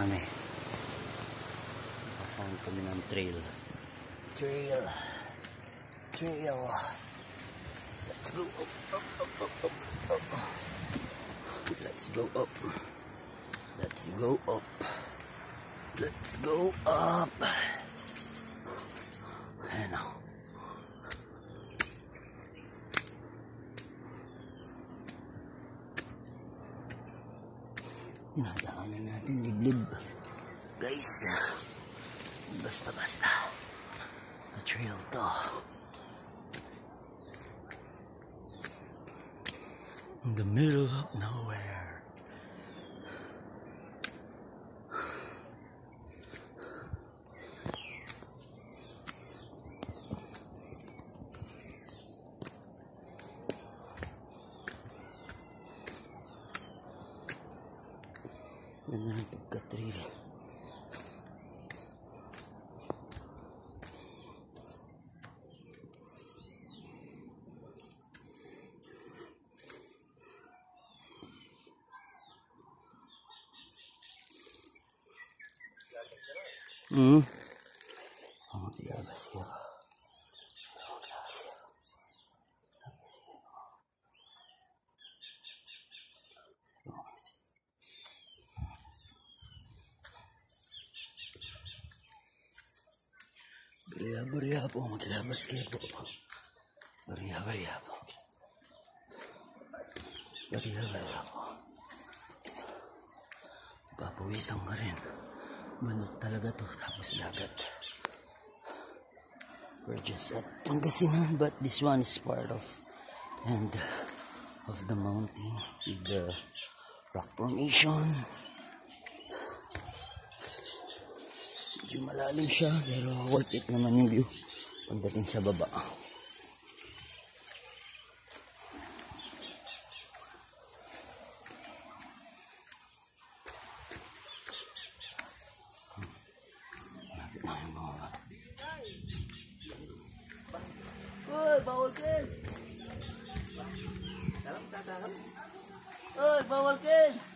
kami. Nakafound kami ng trail. Let's go up. Let's go up. Ayan o. Dinadaanan natin liblib. Guys, basta-basta. A trail to. In the middle of nowhere. Ganda ng pagka-trail. Maglabas yun. Bariya po, maglabas kayo po. Bariya po. Papawisan ka rin. Bundok talaga to, tapos dagat. We're just at Pangasinan, but this one is part of the mountain with the rock formation. Medyo malalim siya, pero worth it naman yung view pagdating sa baba. Bawal Ken! Oy, bawal Ken!